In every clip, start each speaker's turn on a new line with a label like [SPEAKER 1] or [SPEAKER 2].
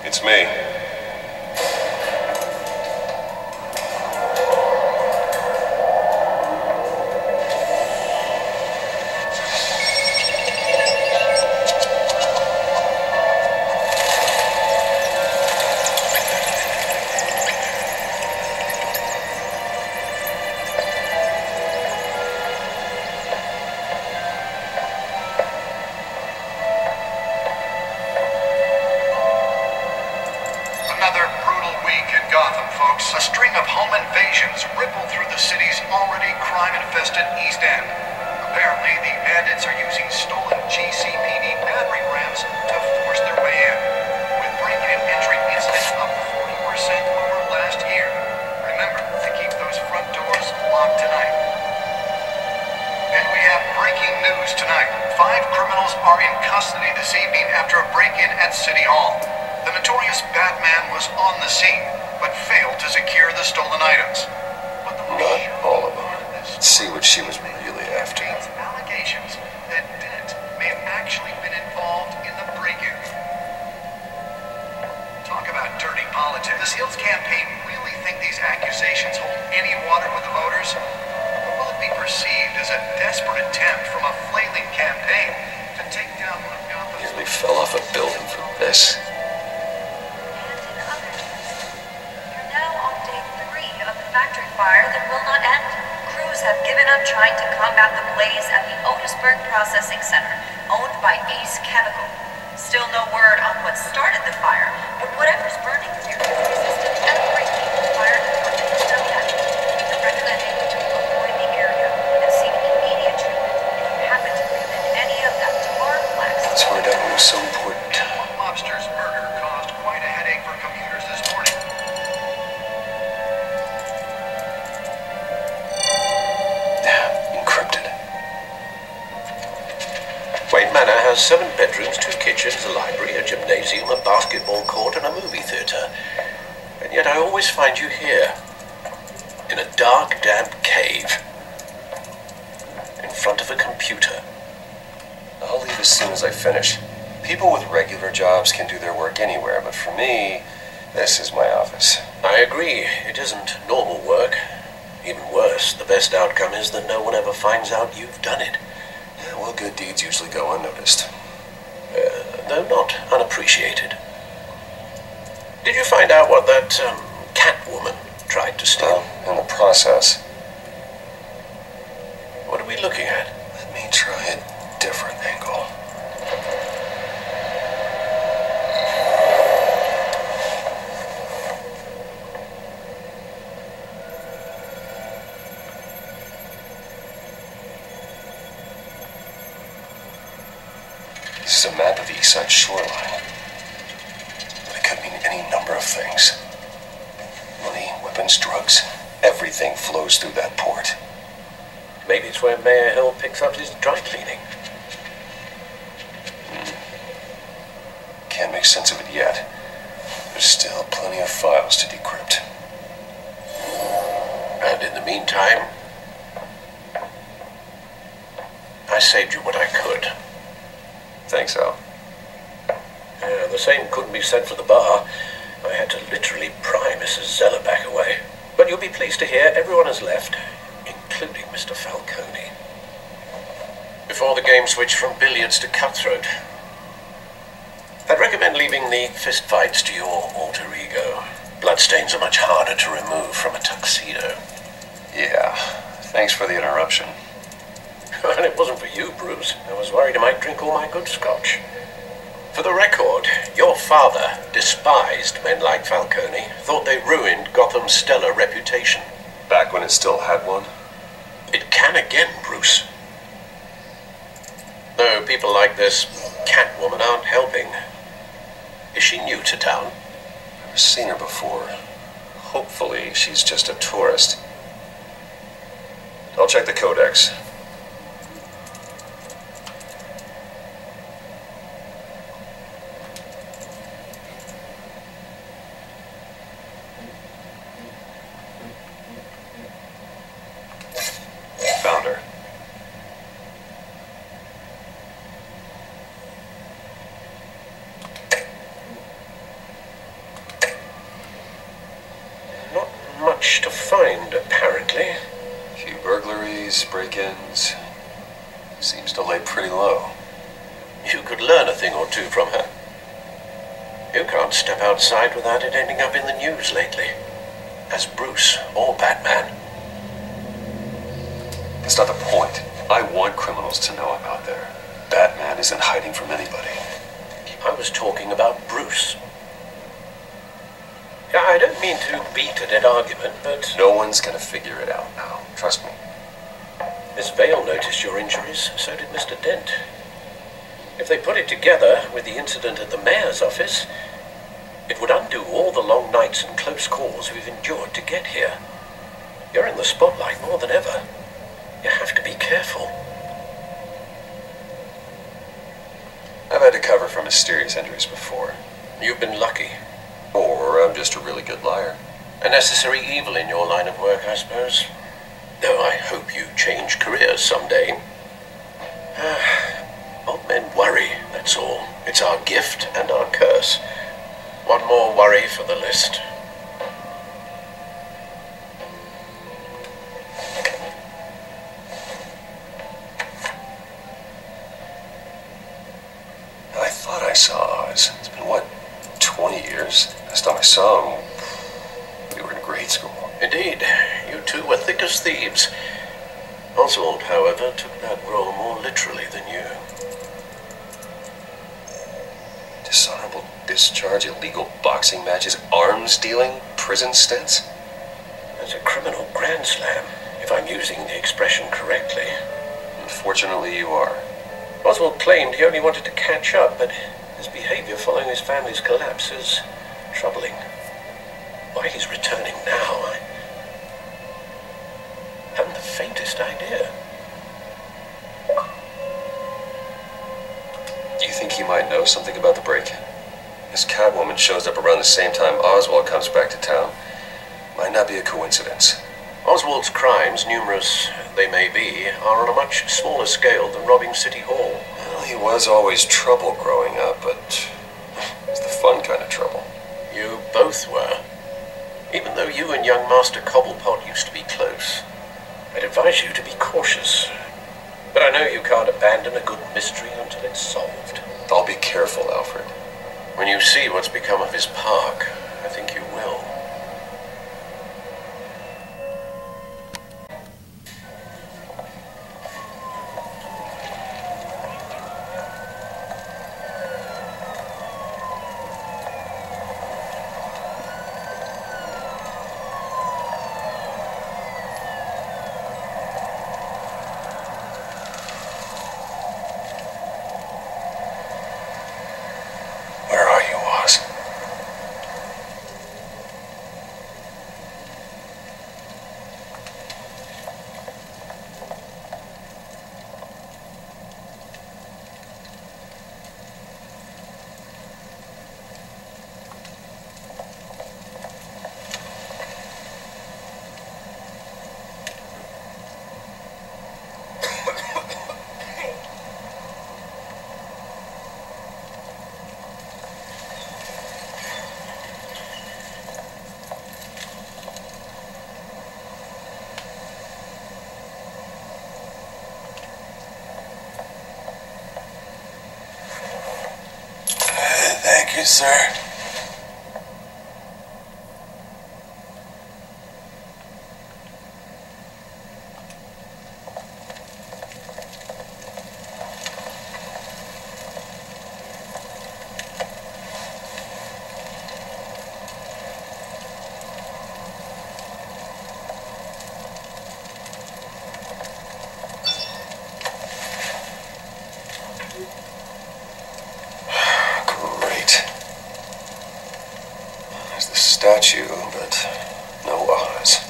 [SPEAKER 1] It's me.
[SPEAKER 2] A string of home invasions rippled through the city's already crime-infested East End. Apparently, the bandits are using stolen GCPD battering rams to force their way in, with break-in entry incidents up 40% over last year. Remember to keep those front doors locked tonight. And we have breaking news tonight. 5 criminals are in custody this evening after a break-in at City Hall. The notorious Batman was on the scene, but failed to secure the stolen items. But the
[SPEAKER 1] Not all of them. Let's see what she was really after.
[SPEAKER 2] Allegations that Dent may have actually been involved in the break-in. Talk about dirty politics. The Seals campaign really think these accusations hold any water with the voters? Or will it be perceived as a desperate attempt from a flailing campaign to take down one of Gotham's...
[SPEAKER 1] Nearly fell off a building for this.
[SPEAKER 3] Factory fire that will not end. Crews have given up trying to combat the blaze at the Otisburg Processing Center, owned by Ace Chemical. Still no word on what started the fire, but whatever's burning here is resistant everything the fire department has done yet. They're recommending to avoid the area and seek immediate treatment if you happen to live in any of that complex.
[SPEAKER 1] Let's find out what was so important.
[SPEAKER 2] One lobster's murder caused quite a headache for commuters this morning.
[SPEAKER 4] Wayne Manor has 7 bedrooms, 2 kitchens, a library, a gymnasium, a basketball court, and a movie theatre. And yet I always find you here, in a dark, damp cave, in front of a computer.
[SPEAKER 1] I'll leave as soon as I finish. People with regular jobs can do their work anywhere, but for me, this is my office.
[SPEAKER 4] I agree. It isn't normal work. Even worse, the best outcome is that no one ever finds out you've done it.
[SPEAKER 1] Well, good deeds usually go unnoticed.
[SPEAKER 4] Though not unappreciated. Did you find out what that, Catwoman tried to steal?
[SPEAKER 1] In the process.
[SPEAKER 4] What are we looking at?
[SPEAKER 1] Let me try a different angle. This is a map of the East Side shoreline. It could mean any number of things. Money, weapons, drugs, everything flows through that port.
[SPEAKER 4] Maybe it's where Mayor Hill picks up his dry cleaning.
[SPEAKER 1] Can't make sense of it yet. There's still plenty of files to decrypt.
[SPEAKER 4] And in the meantime, I saved you what I could.
[SPEAKER 1] Thanks, Al.
[SPEAKER 4] The same couldn't be said for the bar. I had to literally pry Mrs. Zeller back away. But you'll be pleased to hear everyone has left, including Mr. Falcone. Before the game switched from billiards to cutthroat, I'd recommend leaving the fistfights to your alter ego. Bloodstains are much harder to remove from a tuxedo.
[SPEAKER 1] Yeah, thanks for the interruption.
[SPEAKER 4] And it wasn't for you, Bruce. I was worried I might drink all my good scotch. For the record, your father despised men like Falcone, thought they ruined Gotham's stellar reputation.
[SPEAKER 1] Back when it still had one?
[SPEAKER 4] It can again, Bruce. Though people like this Catwoman aren't helping. Is she new to town?
[SPEAKER 1] Never seen her before. Hopefully, she's just a tourist. I'll check the codex. Found her. These break-ins seems to lay pretty low.
[SPEAKER 4] You could learn a thing or two from her. You can't step outside without it ending up in the news lately. As Bruce or Batman.
[SPEAKER 1] That's not the point. I want criminals to know I'm out there. Batman isn't hiding from anybody.
[SPEAKER 4] I was talking about Bruce. I don't mean to beat a dead argument, but...
[SPEAKER 1] No one's gonna figure it out now. Trust me.
[SPEAKER 4] Miss Vale noticed your injuries, so did Mr. Dent. If they put it together with the incident at the mayor's office, it would undo all the long nights and close calls we've endured to get here. You're in the spotlight more than ever. You have to be careful.
[SPEAKER 1] I've had to cover for mysterious injuries before.
[SPEAKER 4] You've been lucky.
[SPEAKER 1] Or I'm just a really good liar.
[SPEAKER 4] A necessary evil in your line of work, I suppose. Though I hope you change careers someday. Old men worry, that's all. It's our gift and our curse. One more worry for the list.
[SPEAKER 1] I thought I saw Oz. It's been, what, 20 years? Last time I saw him, we were in grade school.
[SPEAKER 4] Indeed, you two were thick as thieves. Oswald, however, took that role more literally than you.
[SPEAKER 1] Dishonorable discharge, illegal boxing matches, arms dealing, prison stints?
[SPEAKER 4] That's a criminal grand slam, if I'm using the expression correctly.
[SPEAKER 1] Unfortunately, you are.
[SPEAKER 4] Oswald claimed he only wanted to catch up, but his behavior following his family's collapse is troubling. Why he's returning now, I haven't the faintest idea.
[SPEAKER 1] Do you think he might know something about the break-in? This Catwoman shows up around the same time Oswald comes back to town. Might not be a coincidence.
[SPEAKER 4] Oswald's crimes, numerous they may be, are on a much smaller scale than robbing City Hall.
[SPEAKER 1] Well, he was always trouble growing up, but it's the fun kind of trouble.
[SPEAKER 4] You both were. Even though you and young Master Cobblepot used to be close. I'd advise you to be cautious. But I know you can't abandon a good mystery until it's solved.
[SPEAKER 1] I'll be careful, Alfred.
[SPEAKER 4] When you see what's become of his park, I think you will.
[SPEAKER 1] Where are you, Oz? Thank you, sir. Great. There's the statue, but no Oz.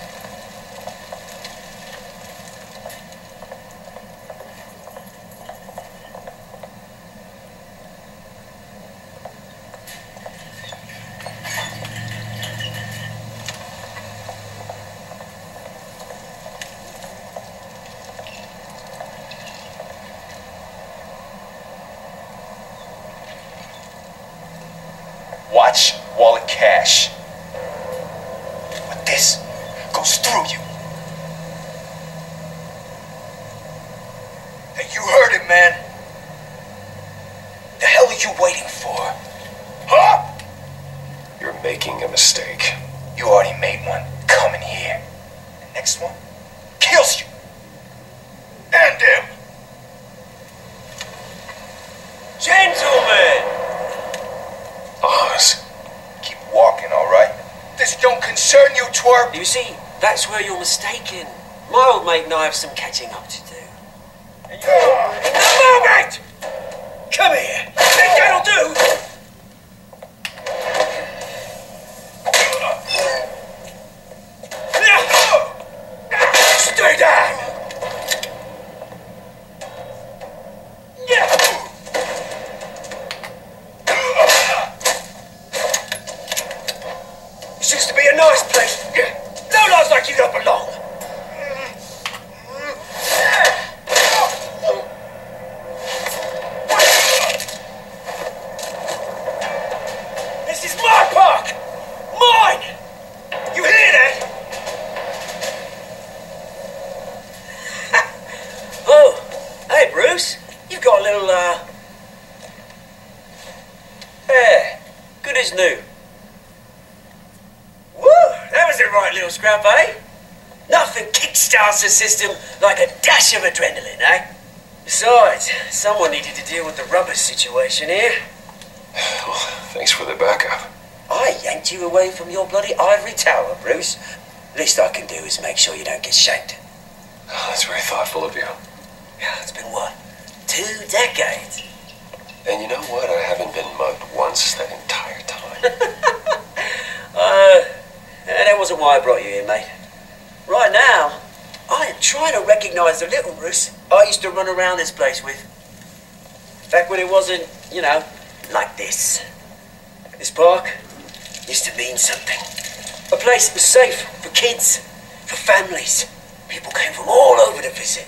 [SPEAKER 1] Watch wallet cash. But this goes through you.
[SPEAKER 5] You heard it, man. The hell are you waiting for? Huh?
[SPEAKER 1] You're making a mistake.
[SPEAKER 5] You already made one. Coming here. The next one kills you. And him.
[SPEAKER 6] Gentlemen!
[SPEAKER 1] Oz.
[SPEAKER 5] Keep walking, all right? This don't concern you, twerp.
[SPEAKER 6] You see, that's where you're mistaken. My old mate and I have some catching up to do. And move it! Come here. Think that'll do? Stay down! This used to be a nice place. No lives like you don't belong. This is my park! Mine! You hear that? Oh, hey Bruce. You've got a little, hair. Good as new. Woo! That was a right little scrap, eh? Nothing kickstarts the system like a dash of adrenaline, eh? Besides, someone needed to deal with the rubber situation here.
[SPEAKER 1] Well, thanks for the backup.
[SPEAKER 6] I yanked you away from your bloody ivory tower, Bruce. Least I can do is make sure you don't get shanked.
[SPEAKER 1] Oh, that's very thoughtful of you.
[SPEAKER 6] Yeah, it's been what? 2 decades?
[SPEAKER 1] And you know what? I haven't been mugged once that entire time.
[SPEAKER 6] That wasn't why I brought you here, mate. Right now, I am trying to recognize the little Bruce I used to run around this place with. Back when it wasn't, you know, like this. This park used to mean something. A place that was safe for kids, for families. People came from all over to visit.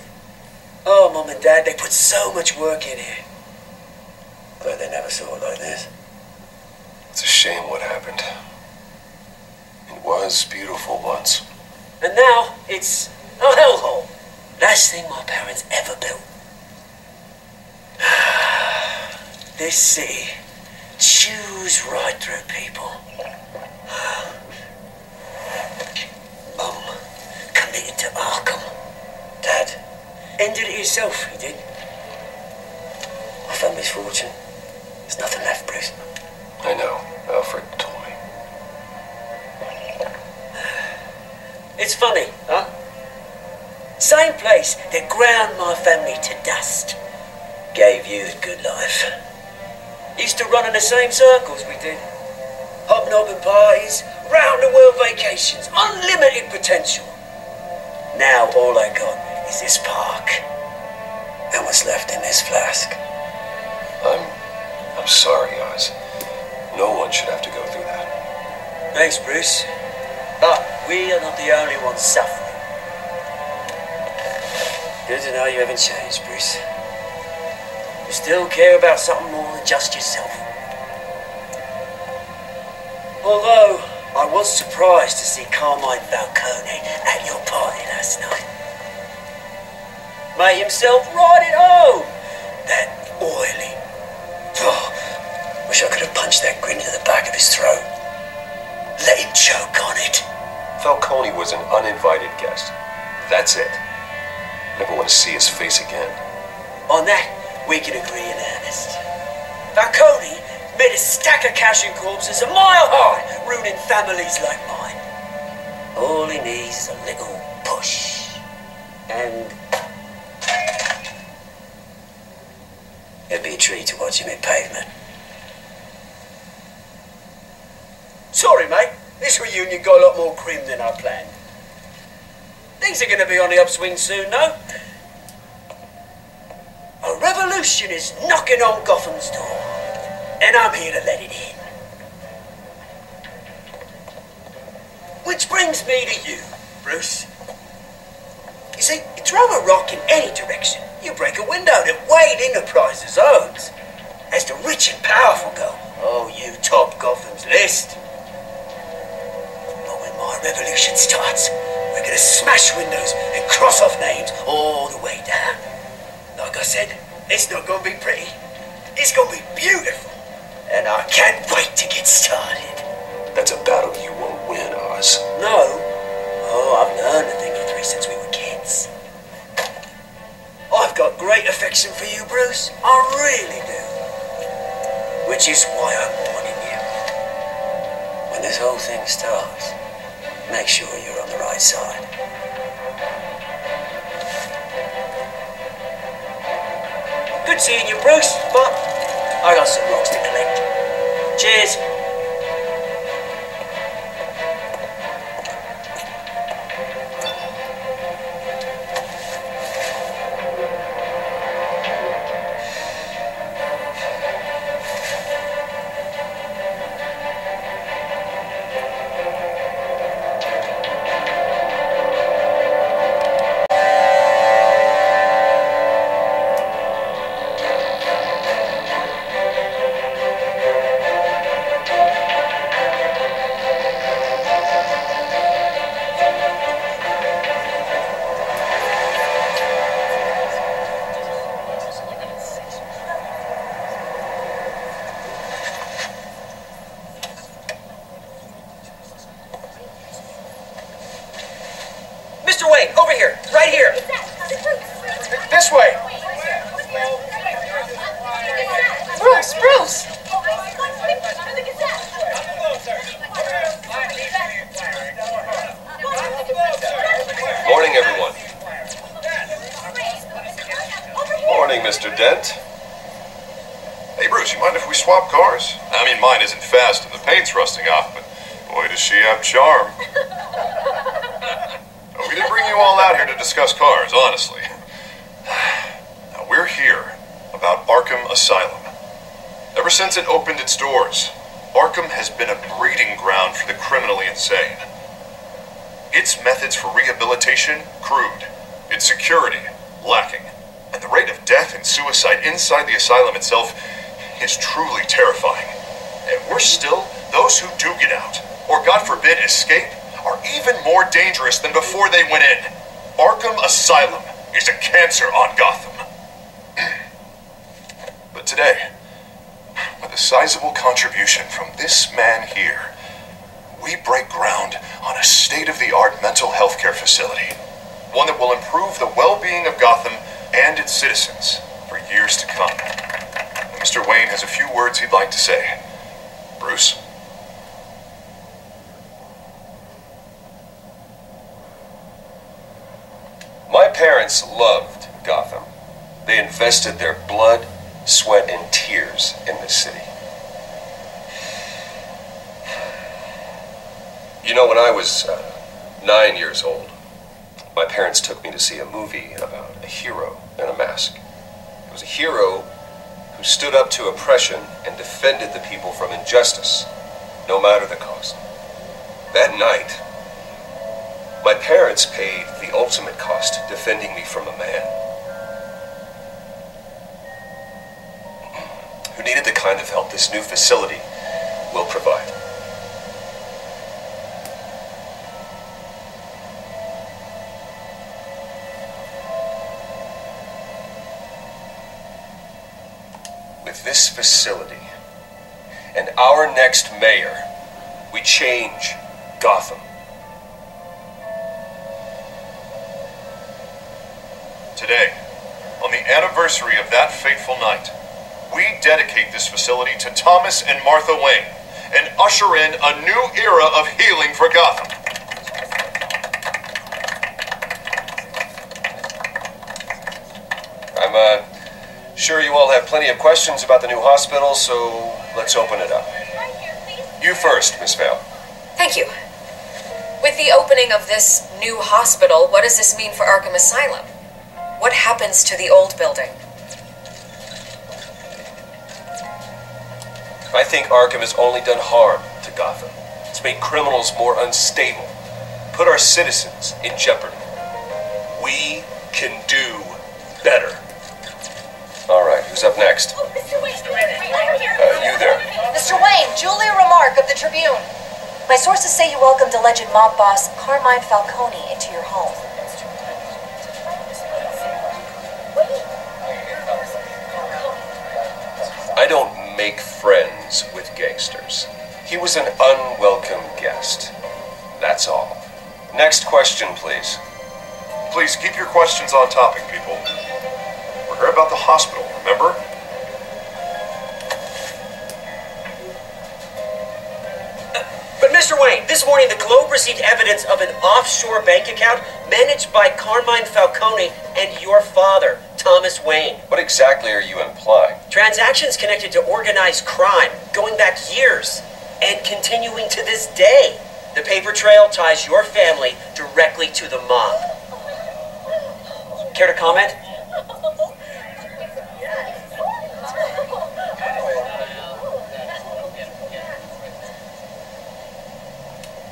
[SPEAKER 6] Oh, Mum and Dad, they put so much work in here. But they never saw it like this.
[SPEAKER 1] It's a shame what happened. It was beautiful once.
[SPEAKER 6] And now, it's a hellhole. Last thing my parents ever built. This city chews right through people. Mum committed to Arkham. Dad ended it himself, he did. My family's fortune. There's nothing left, Bruce.
[SPEAKER 1] I know. Alfred told me.
[SPEAKER 6] It's funny, huh? Same place that ground my family to dust. Gave you the good life. Used to run in the same circles we did. Hobnobbing parties, round-the-world vacations, unlimited potential. Now all I got is this park. And what's left in this flask.
[SPEAKER 1] I'm sorry, Oz. No one should have to go through that.
[SPEAKER 6] Thanks, Bruce. But we are not the only ones suffering. Good to know you haven't changed, Bruce. You still care about something more than just yourself. Although, I was surprised to see Carmine Falcone at your party last night. Made himself right at home. That oily. Oh, wish I could have punched that grin into the back of his throat. Let him choke on it.
[SPEAKER 1] Falcone was an uninvited guest. That's it. Never want to see his face again.
[SPEAKER 6] On that, we can agree in earnest. Falcone made a stack of cash and corpses a mile high, ruining families like mine. All he needs is a little push. And it'd be a treat to watch him in pavement. Sorry, mate. This reunion got a lot more grim than I planned. Things are going to be on the upswing soon, no? A revolution is knocking on Gotham's door, and I'm here to let it in. Which brings me to you, Bruce. You see, you throw a rock in any direction, you break a window that Wade Enterprises owns. As the rich and powerful go, oh, you top Gotham's list. But when my revolution starts, we're gonna smash windows and cross off names all the way down. Like Like I said, it's not gonna be pretty. It's gonna be beautiful. And I can't wait to get started.
[SPEAKER 1] That's a battle you won't win, Oz.
[SPEAKER 6] No. Oh, I've learned a thing or three since we were kids. I've got great affection for you, Bruce. I really do. Which is why I'm warning you. When this whole thing starts, make sure you're on the right side. Good seeing you, Bruce, but I got some rocks to collect. Cheers. Mr. Wayne, over here, right here.
[SPEAKER 5] This way.
[SPEAKER 7] Bruce, Bruce!
[SPEAKER 1] Morning, everyone. Morning, Mr. Dent.
[SPEAKER 2] Hey, Bruce, you mind if we swap cars? I mean, mine isn't fast and the paint's rusting off, but boy, does she have charm. We didn't bring you all out here to discuss cars, honestly. Now, we're here about Arkham Asylum. Ever since it opened its doors, Arkham has been a breeding ground for the criminally insane. Its methods for rehabilitation, crude. Its security, lacking. And the rate of death and suicide inside the asylum itself is truly terrifying. And worse still, those who do get out, or God forbid escape, are even more dangerous than before they went in. Arkham Asylum is a cancer on Gotham. But today, with a sizable contribution from this man here, we break ground on a state-of-the-art mental health care facility. One that will improve the well-being of Gotham and its citizens for years to come. And Mr. Wayne has a few words he'd like to say. Bruce?
[SPEAKER 1] My parents loved Gotham. They invested their blood, sweat, and tears in this city. You know, when I was 9 years old, my parents took me to see a movie about a hero in a mask. It was a hero who stood up to oppression and defended the people from injustice, no matter the cost. That night, my parents paid the ultimate cost defending me from a man who needed the kind of help this new facility will provide. With this facility and our next mayor, we change Gotham.
[SPEAKER 2] Today, on the anniversary of that fateful night, we dedicate this facility to Thomas and Martha Wayne and usher in a new era of healing for Gotham.
[SPEAKER 1] I'm sure you all have plenty of questions about the new hospital, so let's open it up. You first, Miss Vale.
[SPEAKER 8] Thank you. With the opening of this new hospital, what does this mean for Arkham Asylum? What happens to the old building?
[SPEAKER 1] I think Arkham has only done harm to Gotham. It's made criminals more unstable, put our citizens in jeopardy. We can do better. All right, who's up next?
[SPEAKER 7] Oh, Mr. Wayne!
[SPEAKER 1] You there.
[SPEAKER 7] Mr. Wayne, Julia Remark of the Tribune. My sources say you welcomed alleged mob boss Carmine Falcone into your home.
[SPEAKER 1] make friends with gangsters. He was an unwelcome guest. That's all. Next question, please.
[SPEAKER 9] Please keep your questions on topic, people. We're here about the hospital, remember?
[SPEAKER 6] But Mr. Wayne, this morning the Globe received evidence of an offshore bank account managed by Carmine Falcone and your father, Thomas Wayne.
[SPEAKER 1] What exactly are you implying?
[SPEAKER 6] Transactions connected to organized crime, going back years, and continuing to this day. The paper trail ties your family directly to the mob. Care to comment?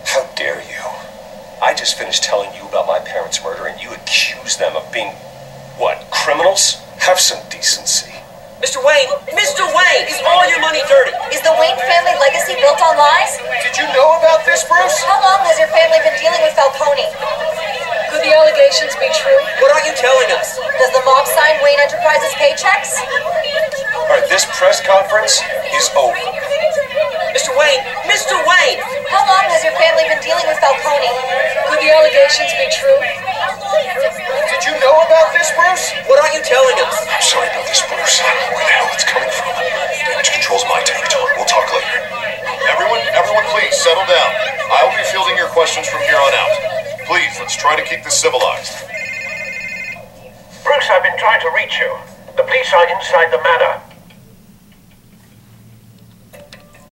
[SPEAKER 1] How dare you? I just finished telling you about my parents' murder and you accuse them of being, what, criminals? Have some decency.
[SPEAKER 6] Mr. Wayne, is all your money dirty?
[SPEAKER 7] Is the Wayne family legacy built on lies?
[SPEAKER 1] Did you know about this, Bruce?
[SPEAKER 7] How long has your family been dealing with Falcone?
[SPEAKER 8] Could the allegations be true?
[SPEAKER 6] What are you telling us?
[SPEAKER 7] Does the mob sign Wayne Enterprises paychecks?
[SPEAKER 1] All right, this press conference is over.
[SPEAKER 6] Mr. Wayne!
[SPEAKER 7] How long has your family been dealing with Falcone?
[SPEAKER 8] Could the allegations be true?
[SPEAKER 1] Did you know about this, Bruce?
[SPEAKER 6] What are you telling us?
[SPEAKER 9] I'm sorry about this, Bruce. I don't know where the hell it's coming from. Damage control's my territory. We'll talk later. Everyone, please settle down. I'll be fielding your questions from here on out. Please, let's try to keep this civilized.
[SPEAKER 4] Bruce, I've been trying to reach you. The police are inside the manor.